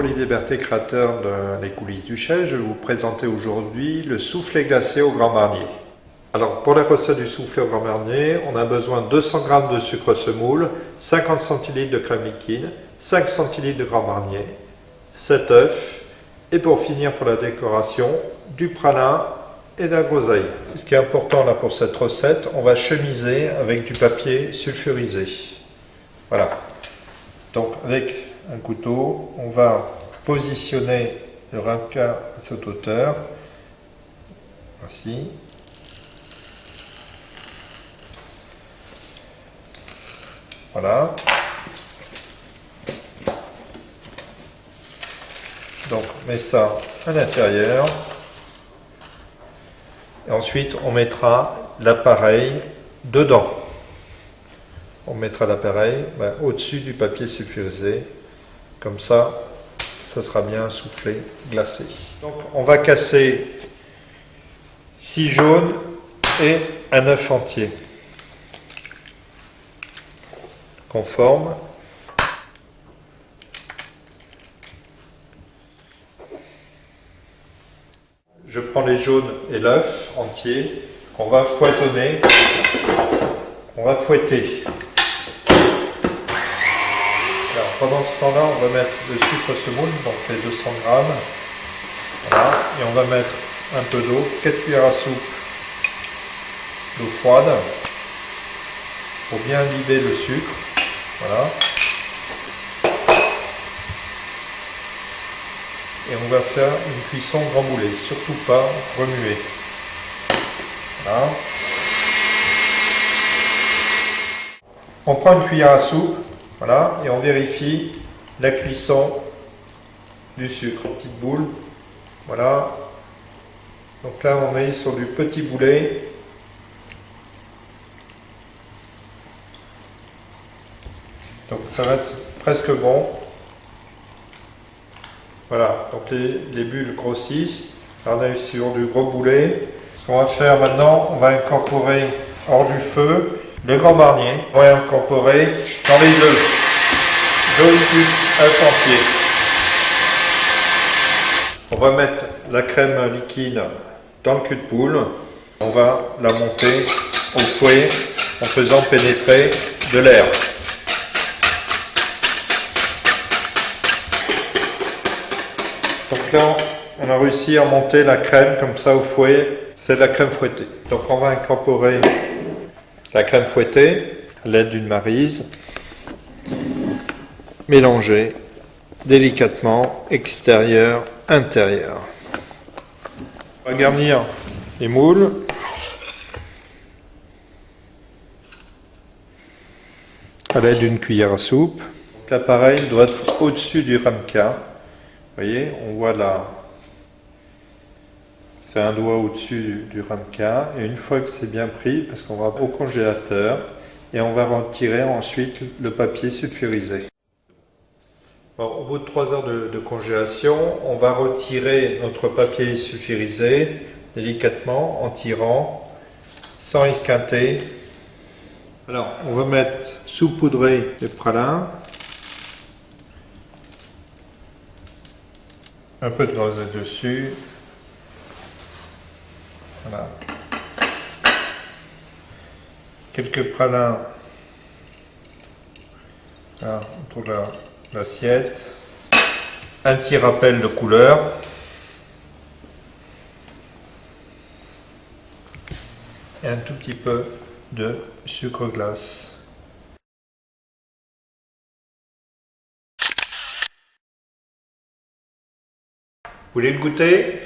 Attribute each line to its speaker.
Speaker 1: Olivier Berthet, créateur de Les Coulisses du Chai. Je vais vous présenter aujourd'hui le soufflé glacé au Grand Marnier. Alors pour la recette du soufflé au Grand Marnier, on a besoin de 200 g de sucre semoule, 50 centilitres de crème liquide, 5 centilitres de Grand Marnier, 7 œufs et pour finir pour la décoration, du pralin et de la groseille. Ce qui est important là pour cette recette, on va chemiser avec du papier sulfurisé. Voilà. Donc avec un couteau, on va positionner le ramequin à cette hauteur. Voici. Voilà. Donc on met ça à l'intérieur. Et ensuite on mettra l'appareil dedans. On mettra l'appareil au-dessus du papier sulfurisé. Comme ça, ça sera bien soufflé, glacé. Donc on va casser 6 jaunes et un œuf entier. Conforme. Je prends les jaunes et l'œuf entier qu'on va foisonner. On va fouetter. Alors, pendant ce temps-là, on va mettre le sucre semoule, donc les 200 g. Voilà. Et on va mettre un peu d'eau, 4 cuillères à soupe d'eau froide pour bien imbiber le sucre. Voilà. Et on va faire une cuisson grand boulet, surtout pas remuer. Voilà. On prend une cuillère à soupe, voilà, et on vérifie la cuisson du sucre. Une petite boule, voilà. Donc là, on est sur du petit boulet. Donc ça va être presque bon. Voilà, donc les bulles grossissent. Là, on est sur du gros boulet. Ce qu'on va faire maintenant, on va incorporer hors du feu le Grand Marnier. On va incorporer dans les œufs. Jaune plus œuf entier. On va mettre la crème liquide dans le cul de poule. On va la monter au fouet en faisant pénétrer de l'air. Donc là, on a réussi à monter la crème comme ça au fouet. C'est de la crème fouettée. Donc on va incorporer la crème fouettée à l'aide d'une maryse. Mélanger délicatement, extérieur, intérieur. On va garnir les moules. À l'aide d'une cuillère à soupe. L'appareil doit être au-dessus du ramequin. Vous voyez, on voit là, c'est un doigt au-dessus du ramequin, et une fois que c'est bien pris, parce qu'on va au congélateur, et on va retirer ensuite le papier sulfurisé. Bon, au bout de 3 heures de congélation, on va retirer notre papier sulfurisé délicatement en tirant, sans esquinter. Alors, on va mettre saupoudrer les pralins. Un peu de groseille dessus. Voilà. Quelques pralins là, autour de l'assiette. Un petit rappel de couleur. Et un tout petit peu de sucre glace. Vous voulez le goûter ?